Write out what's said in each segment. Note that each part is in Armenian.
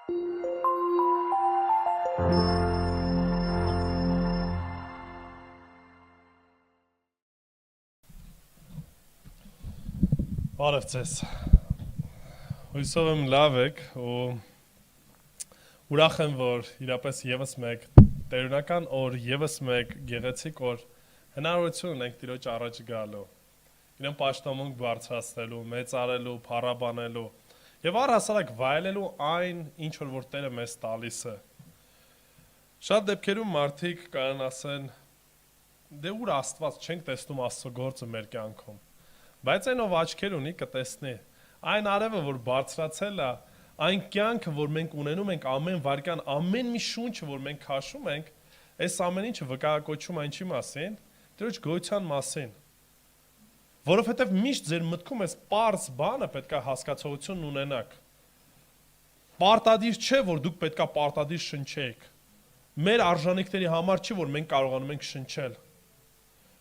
Բարև ձեզ, հույսով եմ լավ եք ու ուրախ եմ, որ իրապես եվս մեկ տերունական օր, եվս մեկ գեղեցիկ օր հնարավորություն ունենք Տիրոջ առաջ գալու, իրեն պաշտամունք բարձրացնելու, մեծարելու, փառաբանելու եւ առհասարակ վայելելու այն, ինչ որ Տերը մեզ տալիս է։ Շատ դեպքերում մարդիկ կարող ասեն, դե ուր Աստված չենք տեսնում Աստծո գործը մեր կյանքում։ Բայց այն ով աչքեր ունի կտեսնի, այն արևը, որ բարձրացել է, այն կյանքը, որ մենք ունենում ենք ամեն վայրկյան, ամեն մի շունչը, որ մենք քաշում ենք, այս ամեն ինչը վկայակոչում այն չի մասին, Տիրոջ գոյության մասին։ Որովհետև միշտ ձեր մտքում այս պարզ բանը պետք է հասկացողություն ունենաք։ Պարտադիր չէ, որ դուք պետք է պարտադիր շնչեք։ Մեր արժանինքների համար չի, որ մենք կարողանում ենք շնչել։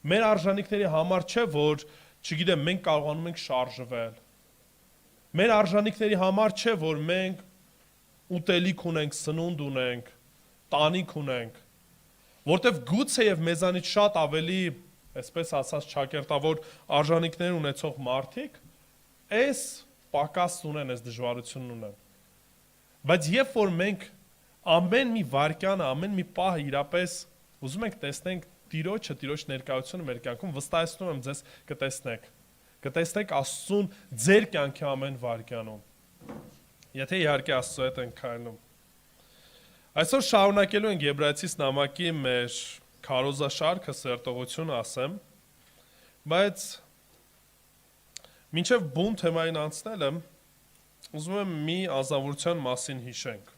Մեր արժանինքների համար չէ, որ չգիտեմ, մենք կարողանում ենք շարժվել։ Մեր արժանինքների համար չէ, որ մենք ուտելիք ունենք, սնունդ ունենք, տանիք ունենք, որտեվ գուցեև մեզանից շատ ավելի, այսպես ասած, ճակերտավոր արժանինքներ ունեցող մարդիկ այս պակասն ունեն, այս դժվարությունն ունեն։ Բայց երբ որ մենք ամեն մի վայրկյանը, ամեն մի պահը իրապես ուզում ենք տեսնենք Տիրոջը, Տիրոջ ներկայությունը մեր կյանքում, վստահեցնում եմ ձեզ կտեսնեք Աստծուն ձեր կյանքի ամեն վայրկյանում։ Եթե իհարկե Աստծո հետ ենք քայլում։ Այսօր շարունակելու ենք Եբրայեցիս նամակի մեր քարոզաշարքը, սերտողություն ասեմ, բայց մինչև բուն թեմային անցնելը ուզում եմ մի ազնվորության մասին հիշենք։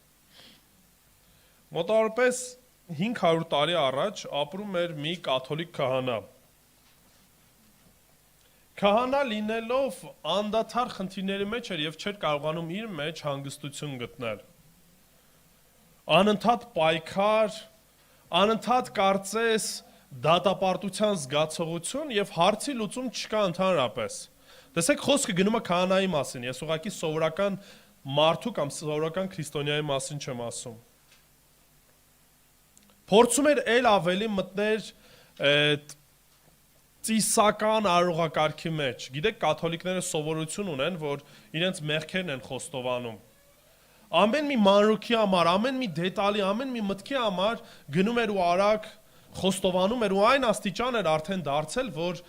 Մոտավորապես 500 տարի առաջ ապրում էր մի կաթոլիկ քահանա։ Քահանա լինելով անդադար խնդիրների մեջ էր եւ չէր կարողանում իր մեջ հանգստություն գտնել։ Անընդհատ պայքար, անընդհատ կարծես դատապարտության զգացողություն եւ հարցի լուծում չկա ընդհանրապես։ Տեսեք, խոսքը գնում է քահանայի մասին, ես ուղղակի սովորական մարդու կամ սովորական քրիստոնյայի մասին չեմ ասում։ Փորձում էր էլ ավելի մտներ ծիսական արարողակարգի մեջ։ Գիտեք, կաթոլիկները սովորություն ունեն, որ իրենց մեղքերն են խոստովանում։ Ամեն մի մանրուքի համար, ամեն մի դետալի, ամեն մի մտքի համար գնում էր ու արագ խոստովանում էր ու այն աստիճան էր արդեն դարձել, որ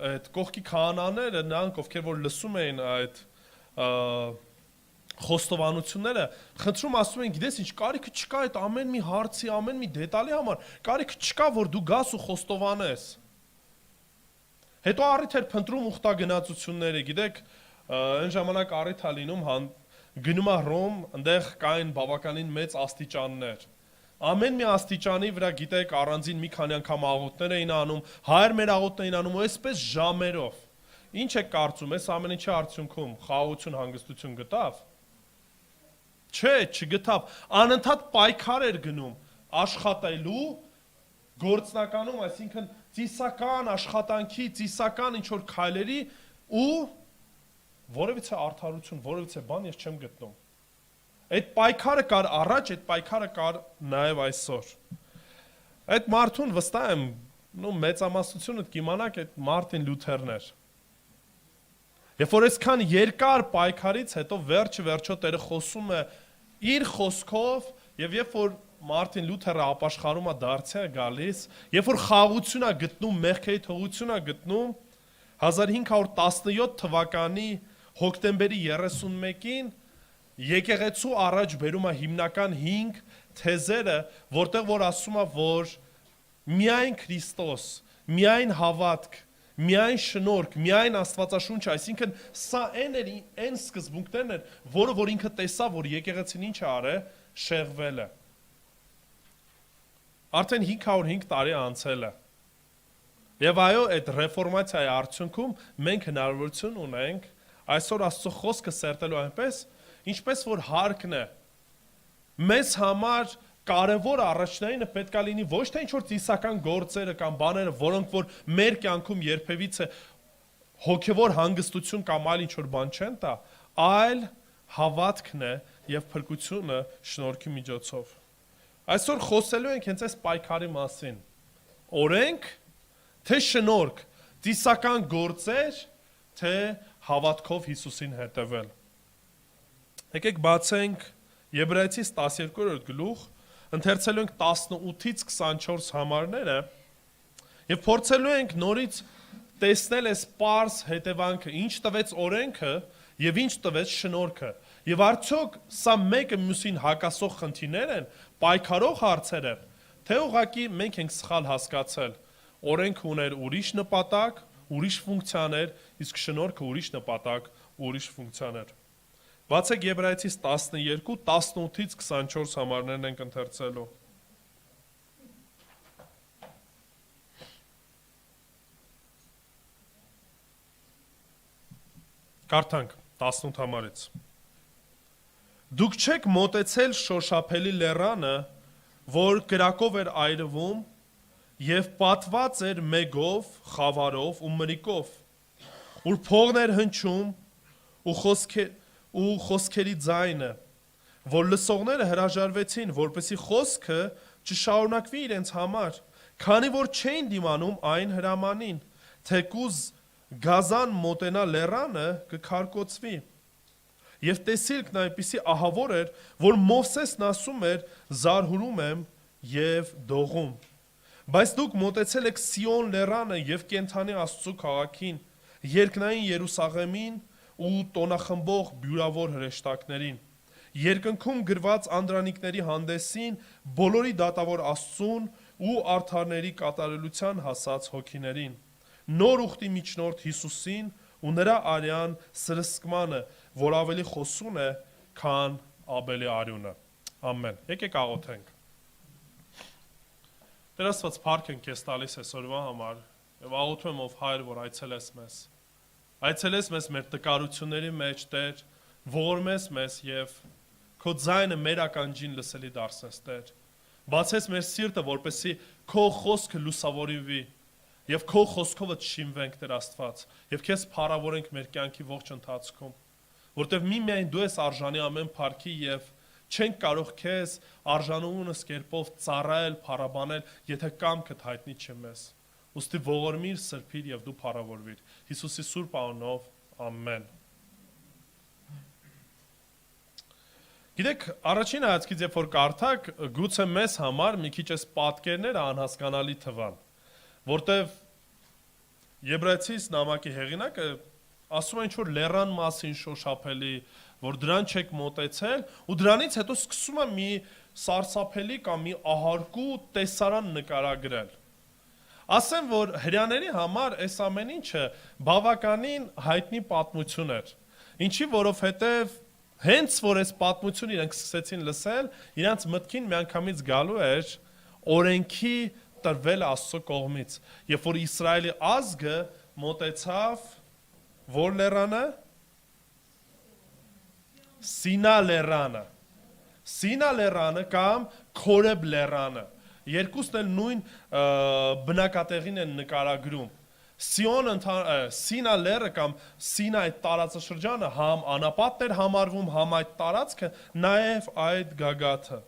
այդ կողքի քահանաները, նրանք ովքեր որ լսում էին այդ խոստովանությունները, խնդրում ասում են, գիտես ինչ, կարիքը չկա այդ ամեն մի հարցի, ամեն մի դետալի համար, կարիքը չկա, որ դու գաս ու խոստովանես։ Հետո առիթ էր փնտրում ուխտագնացությունները, գիտեք, այն ժամանակ առիթ է լինում, գնում է Հռոմ, այնտեղ կային բավականին մեծ աստիճաններ։ Ամեն մի աստիճանի վրա, գիտեք, առանձին մի քանի անգամ աղոթներ էին անում, հայր մեր աղոթներ էին անում, ու այսպես ժամերով։ Ինչ եք կարծում, այս ամեն ինչի արդյունքում խաղաղություն, հանգստություն գտավ։ Չէ, չգտավ, անընդհատ պայքար էր գնում աշխատելու գործնականում, այսինքն ծիսական աշխատանքի, ծիսական ինչ-որ քայլերի ու որևիցե արդարություն, որևիցե բան ես չեմ գտնում։ Այդ պայքարը կար առաջ, այդ պայքարը կար նաև այսօր։ Այդ մարդուն վստահ եմ, մեծամասնությունը կիմանաք այդ Մարտին Լյութերն էր։ Երբ որ այսքան երկար պայքարից հետո վերջը Տերը խոսում է իր խոսքով եւ երբ որ Մարտին Լյութերը ապաշխարում է դարձյալ գալիս, երբ որ խաղաղություն է գտնում, մեղքերի թողություն է գտնում 1517 թվականի հոկտեմբերի 31-ին եկեղեցու առաջ բերում է հիմնական 5 թեզերը, որտեղ որ ասում է, որ միայն Քրիստոս, միայն հավատք, միայն շնորհք, միայն Աստվածաշունչը, այսինքն սա այն սկզբունքներն են, որը որ ինքը տեսավ, որ եկեղեցին ինչ է արել, շեղվել է։ Արդեն 505 տարի անցել է։ Եվ այո, այդ ռեֆորմացիայի արդյունքում մենք հնարավորություն ունենք այսօր Աստծո խոսքը սերտելու այնպես, ինչպես որ հարկն է։ Մեզ համար կարևոր առաջնայինը պետք է լինի ոչ թե ինչ-որ ծիսական գործերը կամ բաները, որոնք որ մեր կյանքում երբևիցե հոգևոր հանգստություն կամ այլ ինչ-որ բան չեն տա, այլ հավատքն է եւ փրկությունը շնորհքի միջոցով։ Այսօր խոսելու ենք հենց այս պայքարի մասին։ Օրենք, թե շնորհք, ծիսական գործեր, թե հավատքով Հիսուսին հետևել։ Եկեք բացենք Եբրայեցիս 12-րդ գլուխ, ընթերցելու ենք 18-ից 24 համարները եւ փորձելու ենք նորից տեսնել այս պարզ հետևանքը, ինչ տվեց օրենքը եւ ինչ տվեց շնորհքը։ Եվ արդյոք սա մեկը մյուսին հակասող խնդիրներ են, պայքարող հարցեր են, թե ուղղակի մենք ենք սխալ հասկացել։ Օրենքը ուներ ուրիշ նպատակ, ուրիշ ֆունկցիաներ, իսկ շնորհքը ուրիշ նպատակ, ուրիշ ֆունկցիաներ։ Բացեք Եբրայեցիս 12, 18-ից 24 համարներն ենք ընթերցելու։ Կարդանք 18 համարից։ Դուք չեք մոտեցել շոշափելի լեռանը, որ կրակով էր այրվում եւ պատված էր մեգով, խավարով ու մրիկով, ուր փողն էր հնչում ու խոսքերի ձայնը, որ լսողները հրաժարվեցին, որպեսզի խոսքը չշարունակվի իրենց համար, քանի որ չէին դիմանում այն հրամանին, թեկուզ գազան մոտենա լեռանը կքարկոծվի։ Եվ տեսիլքն այնպիսի ահավոր էր, որ Մովսեսն ասում էր. «Զարհուրում եմ եւ դողում»։ Բայց դուք մոտեցել եք Սիոն լեռանը եւ կենթանի Աստծո քաղաքին, երկնային Երուսաղեմին ու տոնախմբող բյուրավոր հրեշտակներին, երկնքում գրված անդրանիկների հանդեսին, բոլորի դատավոր Աստծուն ու արդարների կատարելության հասած հոգիներին, նոր ուխտի միջնորդ Հիսուսին ու նրա արյան սրսկմանը, որ ավելի խոսուն է, քան Աբելի արյունը։ Ամեն։ Եկեք աղոթենք։ Տեր Աստված, փառք ենք քեզ տալիս այսօրվա համար եւ աղոթում եմ ով Հայր, որ այցելես մեզ։ Այցելես մեզ մեր տկարությունների մեջ, Տեր, ողորմես մեզ եւ քո ձայնը մեր ականջին լսելի դարձնես, Տեր։ Բացես մեր սիրտը, որպեսզի քո խոսքը լուսավորվի եւ քո խոսքովը շինվենք, Տեր Աստված, եւ քեզ փառավորենք մեր կյանքի ողջ ընթացքում, որտեւ միմիայն դու ես արժանի ամեն փառքի եւ չենք կարող քեզ արժանունս կերպով ծառայել, փառաբանել, եթե կամքդ հայտնի չէ մեզ։ Ուստի ողորմիր, սրբիր եւ դու փառավորվիր։ Հիսուսի սուրբ անունով, ամեն։ Գիտեք, առաջին հայացքից երբ որ կարդակ, գուցե մեզ համար մի քիչ էս պատկերները անհասկանալի թվան, որտեվ Եբրայեցիս նամակի հեղինակը ասում է ինչ-որ լեռան մասին շոշափելի, որ դրան չեք մոտեցել, ու դրանից հետո սկսում է մի սարսափելի կամ մի ահարկու տեսարան նկարագրել։ Ասեմ, որ հրյաների համար այս ամեն ինչը բավականին հայտնի պատմություն էր։ Ինչի, որովհետև հենց որ այս պատմությունը իրենք սկսեցին լսել, իրանց մտքին միանգամից գալու էր օրենքի տրվել Աստծո կողմից, երբ որ Իսրայելի ազգը մոտեցավ որ լեռանը, Սինա լեռանը, Սինա լեռանը կամ Քորեբ լեռանը, երկուսն էլ նույն բնակատեղին են նկարագրում։ Սինա լեռը կամ Սինա այդ տարածաշրջանը համ անապատն էր համարվում, համ այդ տարածքը, նաև այդ գագաթը։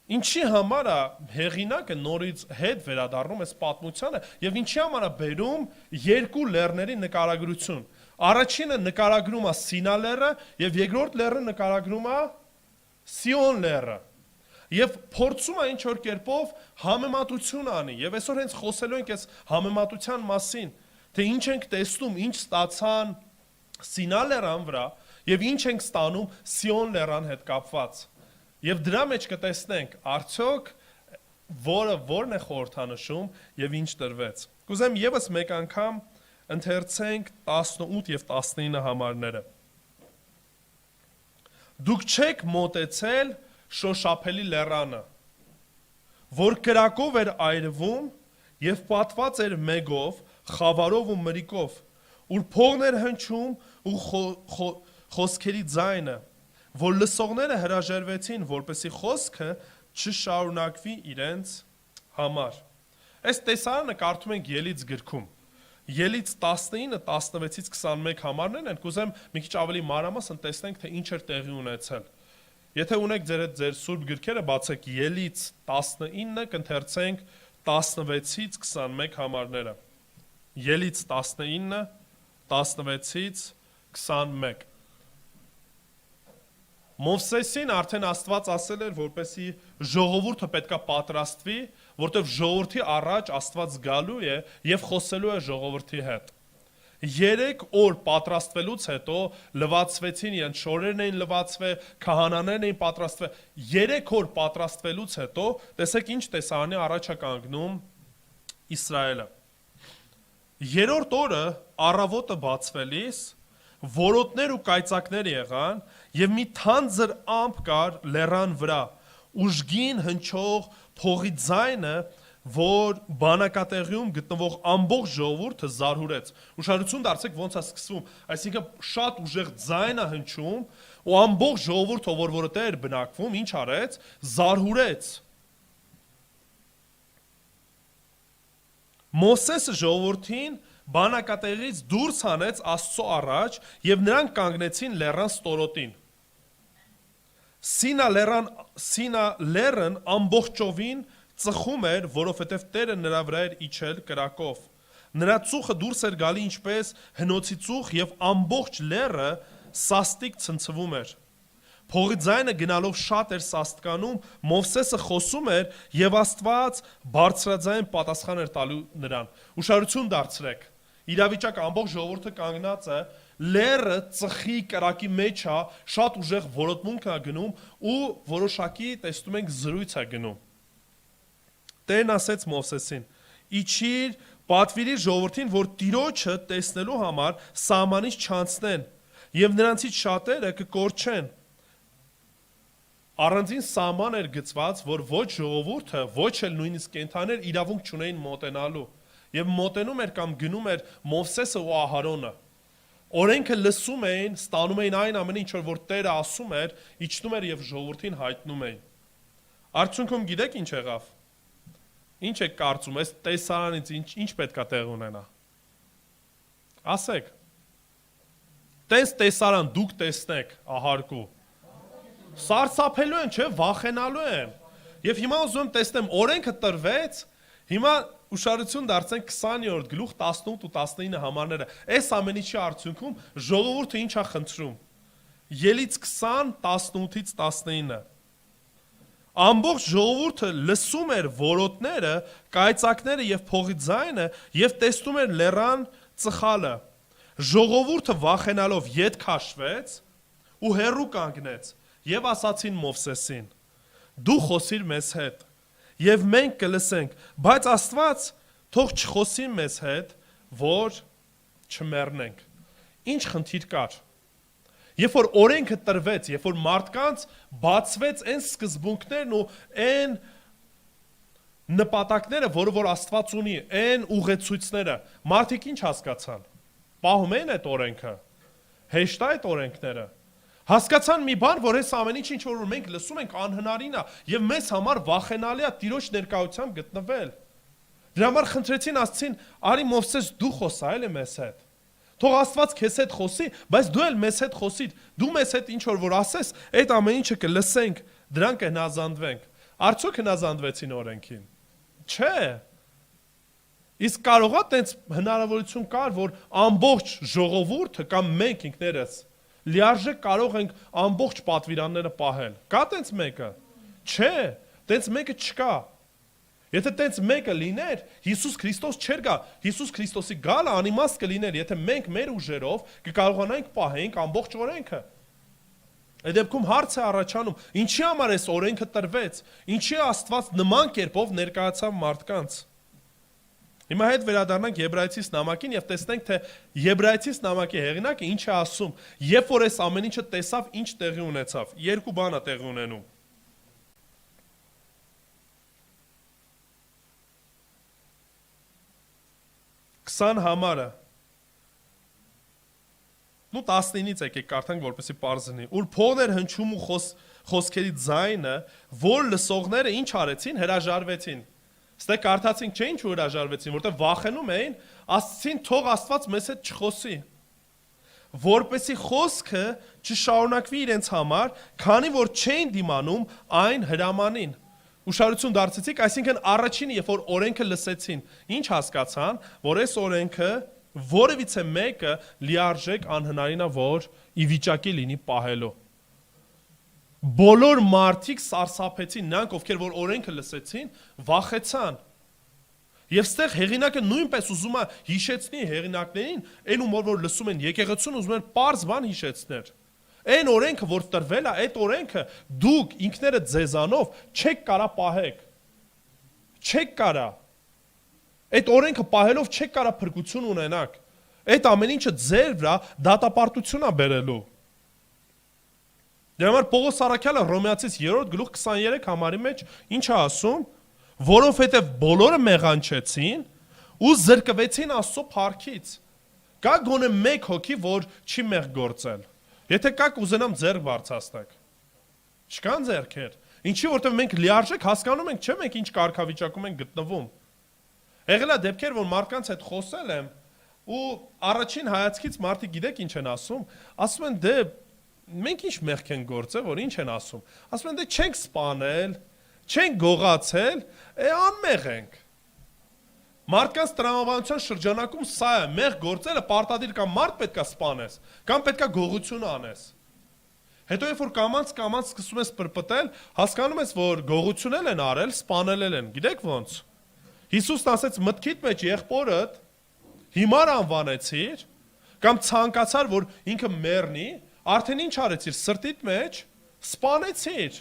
Ինչի համար է հեղինակը նորից հետ վերադառնում այս պատմությանը եւ ինչի համար է բերում երկու լեռների նկարագրություն։ Առաջինը նկարագրում է Սինա լեռը եւ երկրորդ լեռը նկարագրում է Սիոն լեռը։ Եվ փորձում է ինչ որ կերպով համեմատություն անի եւ այսօր հենց խոսելու ենք այս համեմատության մասին, թե ինչ ենք տեսնում, ինչ ստացան Սինա լեռան վրա եւ ինչ ենք ստանում Սիոն լեռան հետ կապված։ Եվ դրա մեջ կտեսնենք արդյոք որն է խորհրդանշում եւ ինչ տրվեց։ Կուզեմ եւս մեկ անգամ ընթերցենք 18 եւ 19 համարները։ Դուք չեք մոտեցել շոշափելի լեռանը, որ կրակով էր այրվում եւ պատված էր մեգով, խավարով ու մրիկով, ուր փողն էր հնչում ու խոսքերի ձայնը, որ լսողները հրաժարվեցին, որպեսզի խոսքը չշարունակվի իրենց համար։ Այս տեսարանը կարդում ենք Ելից գրքում։ Ելից 19, 16-ից 21 համարներն են, կուզեմ մի քիչ ավելի մանրամասն տեսնենք, թե ինչ էր տեղի ունեցել։ Եթե ունեք ձեր հետ ձեր սուրբ գրքերը, բացեք Ելից 19, կընթերցենք 16-ից 21 համարները։ Ելից 19, 16-ից 21։ Մովսեսին արդեն Աստված ասել էր, որպեսզի ժողովուրդը պետքա պատրաստվի, որտեղ ժողովրդի առաջ Աստված գալու է եւ խոսելու է ժողովրդի հետ։ 3 օր պատրաստվելուց հետո լվացվեցին, իրենց շորերն էին լվացվել, քահանաներն էին պատրաստվել։ 3 օր պատրաստվելուց հետո տեսեք ինչ տեսարանի առաջ է կանգնում Իսրայելը։ 3-րդ օրը առավոտը բացվելիս որոտներ ու կայծակներ եղան եւ մի թանձր ամպ կար լեռան վրա, ուժգին հնչող փողի ձայնը, որ բանակատեղիում գտնվող ամբողջ ժողովուրդը զարհուրեց։ Ուշադրություն դարձեք ոնց է սկսվում, այսինքն շատ ուժեղ ձայն է հնչում ու ամբողջ ժողովուրդը, որ որտեղ էր բնակվում, ինչ արեց, զարհուրեց։ Մովսեսը ժողովրդին բանակատեղից դուրս հանեց Աստծո առաջ եւ նրանք կանգնեցին լեռան ստորոտին։ Սինա լեռն ամբողջովին ծխում էր, որովհետեւ Տերը նրա վրա էր իջել կրակով։ Նրա ծուխը դուրս էր գալի ինչպես հնոցի ծուխ եւ ամբողջ լեռը սաստիկ ցնցվում էր։ Փողի ձայնը գնալով շատ էր սաստկանում, Մովսեսը խոսում էր եւ Աստված բարձրաձայն պատասխան էր տալու նրան։ Ուշադրություն դարձրեք։ Իրավիճակը ամբողջ ժողովուրդը կանգնած է, լեռը ծխի կրակի մեջ է, շատ ուժեղ որոտմունք է գնում ու որոշակի տեսնում ենք զրույց է գնում։ Տերն ասեց Մովսեսին. «Իջիր, պատվիրիր ժողովրդին, որ Տիրոջը տեսնելու համար սահմանից չանցնեն, եւ նրանցից շատերը կկորչեն»։ Առանձին սահման էր գծված, որ ոչ ժողովուրդը, ոչ էլ նույնիսկ կենդանիներ իրավունք չունեին մոտենալու։ Եվ մոտենում էր կամ գնում էր Մովսեսը ու Ահարոնը։ Օրենքը լսում էին, ստանում էին այն ամենը, ինչ որ Տերը ասում էր, իջնում էր եւ ժողովրդին հայտնում էին։ Արդյունքում գիտեք ինչ եղավ։ Ինչ եք կարծում, այս տեսարանից ինչ պետքա տեղ ունենա։ Ասեք։ Տես տեսարան դուք տեսնեք, ահարկու։ Սարսափելու են, չէ, վախենալու են։ Եվ հիմա ուզում եմ տեսնեմ, օրենքը տրվեց, հիմա ուշադրություն դարձնենք 20-րդ գլուխ 18 ու 19 համարները։ Այս ամենիչի արդյունքում ժողովուրդը ինչ է խնդրում։ Ելից 20, 18-ից 19։ Ամբողջ ժողովուրդը լսում էր որոտները, կայծակները եւ փողի ձայնը եւ տեսնում էր լեռան ծխալը։ Ժողովուրդը վախենալով ետ քաշվեց ու հեռու կանգնեց եւ ասացին Մովսեսին. «Դու խոսիր մեզ հետ, եւ մենք կլսենք, բայց Աստված թող չխոսի մեզ հետ, որ չմեռնենք»։ Ինչ խնդիր կար։ Երբ որ օրենքը տրվեց, երբ որ մարդկանց բացվեց այն սկզբունքներն ու այն նպատակները, որ Աստված ունի, այն ուղեցույցները, մարդիկ ինչ հասկացան։ Պահում են այդ օրենքը։ Հեշտ է այդ օրենքները։ Հասկացան մի բան, որ այս ամեն ինչ որ մենք լսում ենք անհնարին է եւ մեզ համար վախենալի է Տիրոջ ներկայությամբ գտնվել։ Դրա համար խնդրեցին Աստծին, արի Մովսես դու խոսա էլի մեզ հետ։ Թող Աստված քեզ հետ խոսի, բայց դու էլ մեզ հետ խոսիր։ Դու մեզ հետ ինչ որ ասես, այդ ամեն ինչը կլսենք, դրանք կհնազանդվենք։ Արդյոք հնազանդվեցին օրենքին։ Չէ։ Իսկ կարողա տենց հնարավորություն կար, որ ամբողջ ժողովուրդը կամ մենք ինքներս լիարժեք կարող ենք ամբողջ պատվիրանները պահել։ Կա տենց մեկը։ Չէ, տենց մեկը չկա։ Եթե տենց մեկը լիներ, Հիսուս Քրիստոս չէր գա։ Հիսուս Քրիստոսի գալը անիմաստ կլիներ, եթե մենք մեր ուժերով կկարողանանք պահենք ամբողջ օրենքը։ Այդ դեպքում հարց է առաջանում, ինչի համար այս օրենքը տրվեց, ինչի Աստված նման կերպով ներկայացավ մարդկանց։ Հիմա հետ վերադառնանք Եբրայեցիս նամակին եւ տեսնենք, թե Եբրայեցիս նամակի հեղինակը ինչ է ասում, երբ որ այս ամեն ինչը տեսավ, ինչ տեղի ունեցավ։ Երկու բան է տեղի ունենում։ Քսան համարը։ Նու 19-ից եկեք կարդանք, որպեսզի պարզ լինի։ Ուր փողներ հնչում ու խոսքերի ձայնը, որ լսողները ինչ արեցին, հրաժարվեցին։ Ստե կարդացինք չէ ինչ հրաժարվեցին, որտեղ վախենում էին, ասացին թող Աստված մեզ հետ չխոսի։ Որպեսի խոսքը չշարունակվի իրենց համար, քանի որ չէին դիմանում այն հրամանին։ Ուշադրություն դարձեցիք, այսինքն առաջինը, երբ որ օրենքը լսեցին, ինչ հասկացան, որ այս օրենքը որևիցե մեկը լիարժեք անհնարին է, որ ի վիճակի լինի պահելու։ Բոլոր մարդիկ սարսափեցին, նրանք, ովքեր որ օրենքը լսեցին, վախեցան։ Եվ ստեղ հեղինակը նույնպես ուզում է հիշեցնի հեղինակներին, այն ում որ լսում են եկեղեցուն, ուզում են պարզ բան հիշեցնել։ Այն օրենքը, որ տրվել է, այդ օրենքը դուք ինքներդ ձեզանով չեք կարա պահեք։ Չեք կարա։ Այդ օրենքը պահելով չեք կարա փրկություն ունենաք։ Այդ ամեն ինչը ձեր վրա դատապարտություն է բերելու։ Դրա համար Պողոս Առաքյալը Հռոմեացիս 3:23 համարի մեջ ինչ է ասում, որովհետև բոլորը մեղանչեցին ու զրկվեցին Աստծո փառքից։ Կա գոնե մեկ հոգի, որ չի մեղ գործել։ Եթե կաք ուզենամ ձեռք բարձրացնեք։ Չկան ձեռքեր։ Ինչի որտեղ մենք լիարժեք հասկանում ենք, չէ՞ մենք ինչ կարգավիճակում ենք գտնվում։ Եղել է դեպքեր, որ մարդկանց հետ խոսել եմ ու առաջին հայացքից մարդիկ գիտեք ինչ են ասում, ասում են դե մենք ինչ մեղք են գործել, որ ինչ են ասում։ Ասում են դե չենք սպանել, չենք գողացել, անմեղ ենք։ Մարդկանց տրամաբանության շրջանակում սա է, մեղ գործելը պարտադիր կամ մարդ պետքա սպանես, կամ պետքա գողություն անես։ Հետո երբ որ կամած սկսում ես պրպտել, հասկանում ես, որ գողություն են արել, սպանել են, գիտեք ոնց։ Հիսուսն ասեց մտքիդ մեջ եղբորդ հիմար անվանեցիր, կամ ցանկացար, որ ինքը մեռնի, արդեն ինչ արեցիր, սրտիդ մեջ սպանեցիր։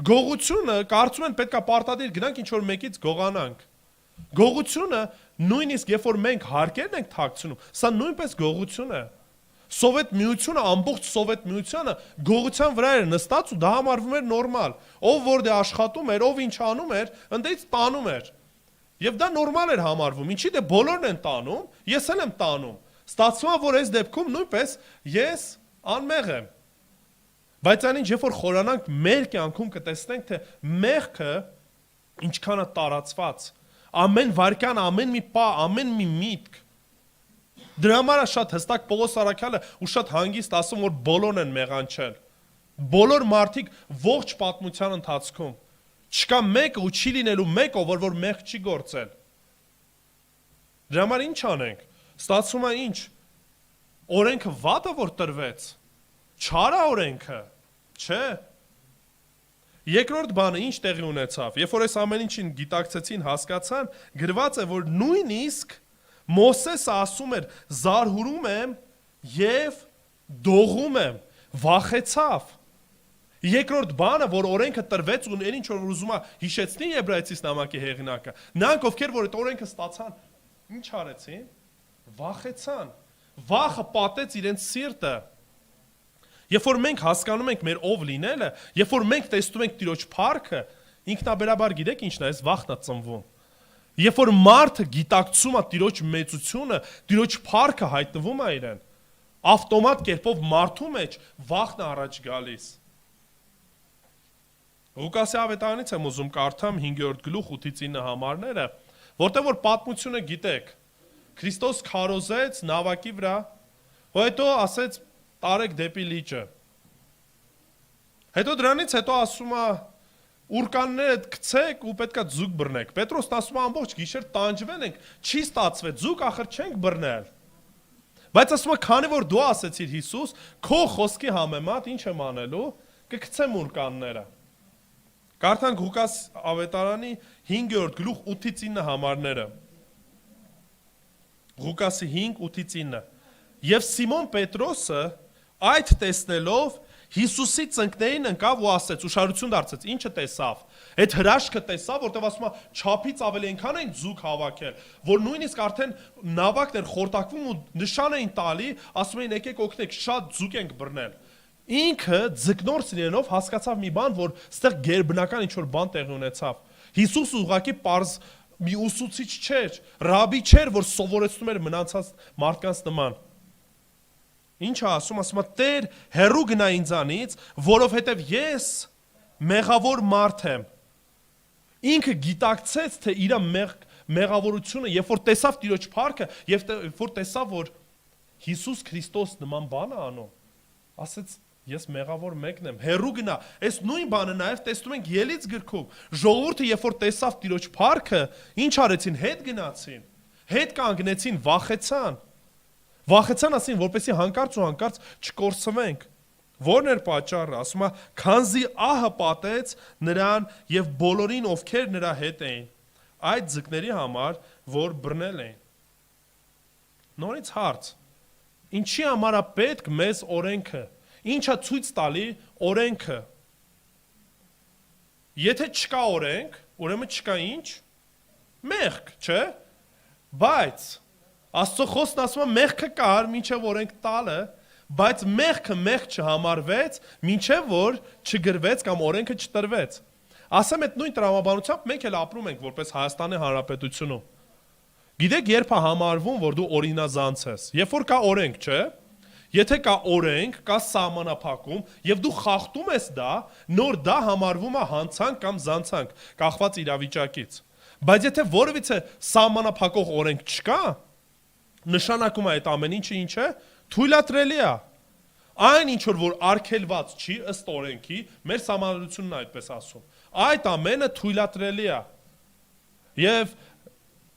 Գողությունը կարծում են պետքա պարտադիր գնանք ինչ որ մեկից գողանանք։ Գողությունը նույնիսկ երբ որ մենք հարկերն ենք թաքցնում, սա նույնպես գողություն է։ Սովետ միությունը, ամբողջ Սովետ միությունը գողության վրա էր նստած ու դա համարվում էր նորմալ։ Ով որ դե աշխատում էր, ով ինչ անում էր, ընդդից տանում էր։ Եվ դա նորմալ էր համարվում։ Ինչի դե բոլորն են տանում, ես էլ եմ տանում։ Ստացվում է, որ այս դեպքում նույնպես ես անմեղ եմ։ Բայց այնինչ երբ որ խորանանք մեր կյանքում կտեսնենք, թե մեղքը ինչքան է տարածված, ամեն վարքյան, ամեն մի պահ, ամեն մի միտք։ Դրա համար է շատ հստակ Պողոս Առաքյալը ու շատ հանգիստ ասում, որ բոլորն են մեղանչել։ Բոլոր մարդիկ ողջ պատմության ընթացքում չկա մեկը ու չի լինելու մեկը, որ մեղ չի գործել։ Դրա համար ինչ անենք։ Ստացվում է ինչ։ Օրենքը վատը որ տրվեց։ Չար է օրենքը, չէ։ Երկրորդ բանը ինչ տեղի ունեցավ։ Երբ որ այս ամեն ինչին գիտակցեցին, հասկացան, գրված է, որ նույնիսկ Մոսեսը ասում էր. «Զարհուրում եմ եւ դողում եմ», վախեցավ։ Երկրորդ բանը, որ օրենքը տրվեց ու այն ինչ որ ուզում է հիշեցնի Եբրայեցիս նամակի հեղինակը, նրանք ովքեր որ այդ օրենքը ստացան, ինչ արեցին։ Վախեցան։ Վախը պատեց իրենց սիրտը։ Երբ որ մենք հասկանում ենք մեր ով լինելը, երբ որ մենք տեսնում ենք Տիրոջ փառքը, ինքնաբերաբար գիտեք ինչն է, այս վախն է ծնվում։ Երբ որ մարդը գիտակցում է Տիրոջ մեծությունը, Տիրոջ փառքը հայտնվում է իրեն, ավտոմատ կերպով մարդու մեջ վախն է առաջ գալիս։ Ղուկասի ավետարանից եմ ուզում կարդամ 5-րդ գլուխ 8-9 համարները, որտեղ որ պատմությունը գիտեք։ Քրիստոս քարոզեց նավակի վրա, հետո ասեց տարեք դեպի լիճը։ Հետո դրանից հետո ասում է ուրկանները գցեք ու պետքա ձուկ բռնեք։ Պետրոսն ասում է ամբողջ գիշեր տանջվել ենք, չի ստացվել, ձուկ ախր չենք բռնել։ Բայց ասում է քանի որ դու ասեցիր Հիսուս, քո խոսքի համեմատ ինչ եմ անելու, կգցեմ ուրկանները։ Կարդանք Ղուկաս ավետարանի 5-րդ գլուխ 8-9 համարները։ Ղուկասի 5:8-9։ Եվ Սիմոն Պետրոսը այդ տեսնելով Հիսուսի ծնկներին ընկավ ու ասեց, ուշադրություն դարձեց, ինչը տեսավ։ Այդ հրաշքը տեսավ, որտեղ ասում է չափից ավելի այնքան են ձուկ հավաքել, որ նույնիսկ արդեն նավակն էր խորտակվում ու նշան էին տալի, ասում էին եկեք օգնեք, շատ ձուկ ենք բռնել։ Ինքը ձկնորս լինելով հասկացավ մի բան, որ ստեղ գերբնական ինչ-որ բան տեղի ունեցավ։ Հիսուս ուղղակի պարզ մի ուսուցիչ չէր, ռաբի չէր, որ սովորեցնում էր մնացած մարդկանց նման։ Ինչ է ասում է Տեր, հեռու գնա ինձանից, որովհետև ես մեղավոր մարդ եմ։ Ինքը գիտակցեց, թե իր մեղավորությունը, երբ որ տեսավ Տիրոջ փառքը, երբ որ տեսավ, որ Հիսուս Քրիստոս նման բան է անում, ասեց ես մեղավոր մեկն եմ, հերու գնա, այս նույն բանը նաև տեսնում ենք Ելից գրքում, ժողովուրդը երբ որ տեսավ Տիրոջ փառքը, ինչ արեցին, հետ գնացին, հետ կանգնեցին, վախեցան ասին, որպեսզի հանկարծ ու հանկարծ չկորսվենք, որն էր պատճառը, ասում է, քանզի ահը պատեց նրան եւ բոլորին, ովքեր նրա հետ էին, այդ ձկների համար, որ բռնել էին։ Նորից հարց, ինչի համար է պետք մեզ օրենքը, ինչա ցույց տալի օրենքը։ Եթե չկա օրենք, ուրեմն չկա ինչ, մեղք, չէ՞։ Բայց Աստծո խոսքն ասում է մեղքը կար, մինչև օրենք տալը, բայց մեղքը մեղք չհամարվեց, մինչև որ չգրվեց կամ օրենքը չտրվեց։ Ասեմ այդ նույն տրամաբանությամբ մենք էլ ապրում ենք որպես Հայաստանի Հանրապետությունում։ Գիտեք, երբ է համարվում, որ դու օրինազանց ես, երբ որ կա օրենք, չէ՞։ Եթե կա օրենք, կա սահմանափակում, եւ դու խախտում ես դա, նոր դա համարվում է հանցանք կամ զանցանք, կախված իրավիճակից։ Բայց եթե որևիցե սահմանափակող օրենք չկա, նշանակում է այդ ամեն ինչը ինչ է, թույլատրելի է։ Այն ինչ որ արգելված չի ըստ օրենքի, մեր սահմանադրությունն է այդպես ասում։ Այդ ամենը թույլատրելի է։ Եվ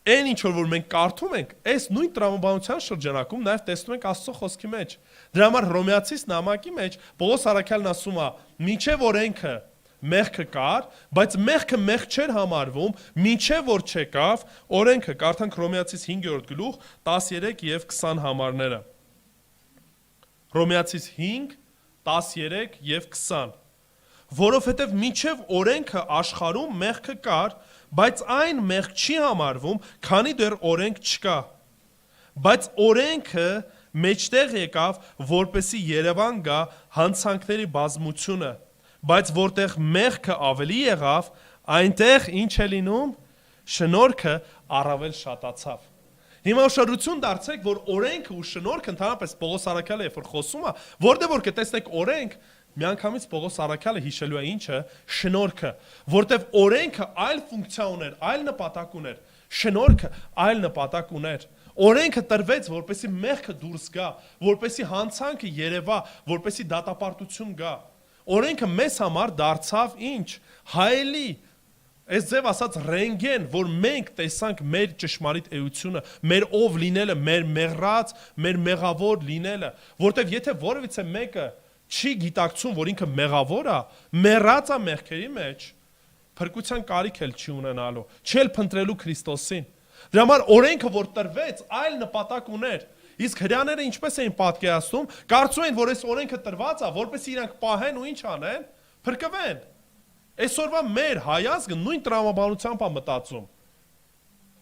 այն ինչ որ մենք կարդում ենք, այս նույն տրամաբանության շրջանակում նաև տեսնում ենք Աստծո խոսքի մեջ։ Դրա համար Հռոմեացիս նամակի մեջ Պողոս առաքյալն ասում է, մինչև օրենքը մեղքը կար, բայց մեղքը մեղք չէր համարվում, մինչև որ չեկավ օրենքը, կարդանք Հռոմեացիս 5-րդ գլուխ 13 եւ 20 համարները։ Հռոմեացիս 5, 13 եւ 20։ Որովհետև մինչև օրենքը աշխարհում մեղքը կար, բայց այն մեղք չի համարվում, քանի դեռ օրենք չկա։ Բայց օրենքը մեջտեղ եկավ, որպեսի Երևան գա հանցանքների բազմությունը, բայց որտեղ մեղքը ավելի եղավ, այնտեղ ինչ է լինում, շնորհքը առավել շատացավ։ Հիմա ուշադրություն դարձեք, որ օրենքը ու շնորհքը ընդհանրապես Պողոս առաքյալը երբ որ խոսում է, որտեղ որ կտեսնեք օրենք, միանգամից Պողոս առաքյալը հիշելու է ինչը, շնորհքը, որտեղ օրենքը այլ ֆունկցիա ուներ, այլ նպատակ ուներ, շնորհքը այլ նպատակ ուներ։ Օրենքը տրվեց, որպեսզի մեղքը դուրս գա, որպեսզի հանցանքը երևա, որպեսզի դատապարտություն գա։ Օրենքը մեզ համար դարձավ ինչ, հայելի, այս ձև ասած ռենգեն, որ մենք տեսանք մեր ճշմարիտ էությունը, մեր ով լինելը, մեր մեղրած, մեր մեղավոր լինելը, որտեվ եթե որևիցե մեկը չի գիտակցում, որ ինքը մեղավոր է, մեռած է մեղքերի մեջ, փրկության կարիք էլ չի ունենալու, չի էլ փնտրելու Քրիստոսին։ Դրա համար օրենքը, որ տրվեց, այլ նպատակ ուներ։ Իսկ հրեաները ինչպես էին պատկերացնում, կարծում էին, որ այս օրենքը տրված է, որպեսզի իրանք պահեն ու ինչ անեն, փրկվեն։ Այսօրվա մեր հայազգը նույն տրամաբանությամբ է մտածում։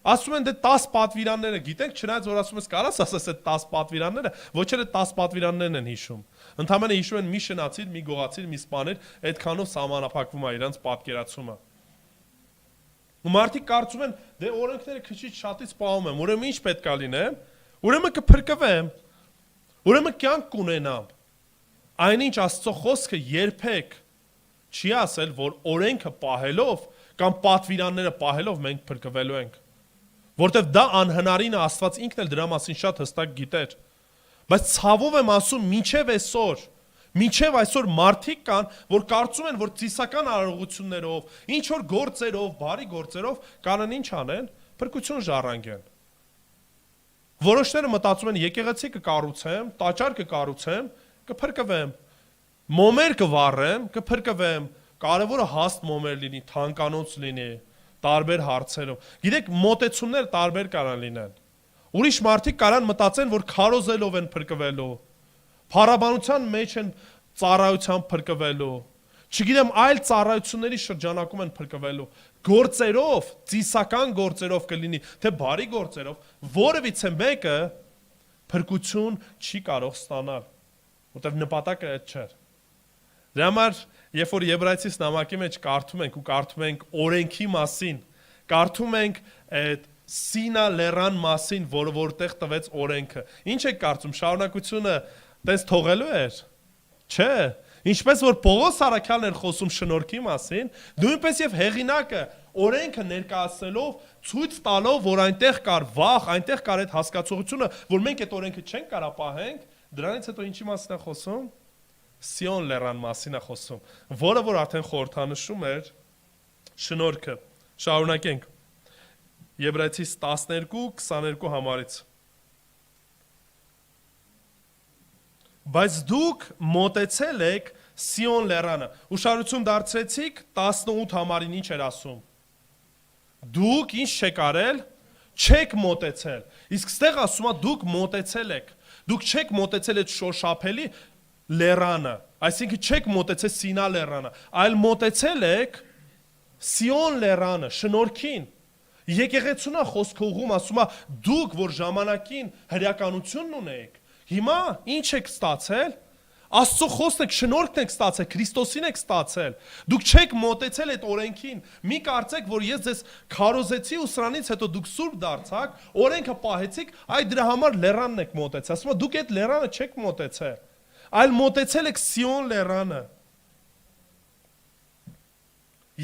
Ասում են դե 10 պատվիրանները գիտենք, չնայած որ ասում ես կարաս ասես այդ 10 պատվիրանները, ոչ էլ 10 պատվիրաններն են հիշում։ Ընդհանրապես հիշում են մի շնացիր, մի գողացիր, մի սպաներ, այդքանով սահմանափակվում է իրանց պատկերացումը։ Ու մարդիկ կարծում են, դե օրենքները քիչ շատից պահում եմ, ուրեմն ինչ պետք է լինեմ, ուրեմն կփրկվեմ, ուրեմն կյանք կունենամ։ Այնինչ Աստծո խոսքը երբեք չի ասել, որ օրենքը պահելով կամ պատվիրանները պահելով մենք փրկվելու ենք։ Որտեվ դա անհնարին է, Աստված ինքն էլ դրա մասին շատ հստակ գիտեր։ Բայց ցավով եմ ասում, մինչև այսօր մարդիկ կան, որ կարծում են, որ ծիսական արարողություններով, ինչ որ գործերով, բարի գործերով կանեն ինչ անեն, փրկություն ժառանգեն։ Որոշները մտածում են, եկեղեցի կկառուցեմ, տաճար կկառուցեմ, կփրկվեմ։ Մոմեր կվառեմ, կփրկվեմ։ Կարևորը հաստ մոմեր լինի, թանկանոց լինի, տարբեր հարցերով։ Գիտեք, մոտեցումներ տարբեր կարան լինեն։ Ուրիշ մարդիկ կարան մտածեն, որ քարոզելով են փրկվելու, փառաբանության մեջ են ծառայությամբ փրկվելու, չգիտեմ, այլ ծառայությունների շրջանակում են փրկվելու, գործերով, ծիսական գործերով կլինի, թե բարի գործերով, որևիցե մեկը փրկություն չի կարող ստանալ, որտեղ նպատակը այդ չէր։ Դրա համար, երբ որ Եբրայեցիս նամակի մեջ կարդում ենք ու կարդում ենք օրենքի մասին, կարդում ենք այդ Սինա լեռան մասին, որը որտեղ տվեց օրենքը։ Ինչ եք կարծում, շարունակությունը տես թողելու էր։ Չէ։ Ինչպես որ Պողոս Արաքյալն էր խոսում շնորհքի մասին, նույնպես եւ հեղինակը օրենքը ներկայացնելով ցույց տալով, որ այնտեղ կար վախ, այնտեղ կար այդ հասկացողությունը, որ մենք այդ օրենքը չենք կարա պահենք, դրանից հետո ինչի մասին է խոսում։ Սիոն լեռան մասին է խոսում, որը որ արդեն խորհրդանշում էր շնորհքը։ Շարունակենք։ Եբրայեցիս 12:22 համարից։ Բայց դուք մոտեցել եք Սիոն լեռանը։ Ուշադրություն դարձրեցիք 18 համարին ինչ էր ասում։ Դուք ինչ չեք արել, չեք մոտեցել։ Իսկ ստեղ ասում է դուք մոտեցել եք։ Դուք չեք մոտեցել այդ շոշափելի լեռանը, այսինքն չեք մոտեցել Սինա լեռանը, այլ մոտեցել եք Սիոն լեռանը, շնորհքին։ Եկեղեցունա խոսքը ուղում ասում է դուք որ ժամանակին հրեականությունն ունեիք, հիմա ինչ եք ստացել։ Աստծո խոսքն եք, շնորհքն եք ստացել, Քրիստոսին եք ստացել։ Դուք չեք մոտեցել այդ օրենքին։ Մի կարծեք, որ ես ձեզ քարոզեցի ու սրանից հետո դուք սուրբ դարձաք, օրենքը պահեցիք, այ դրա համար լեռանն եք մոտեցել։ Ասում եմ, դուք այդ լեռանը չեք մոտեցել, այլ մոտեցել եք Սիոն լեռանը։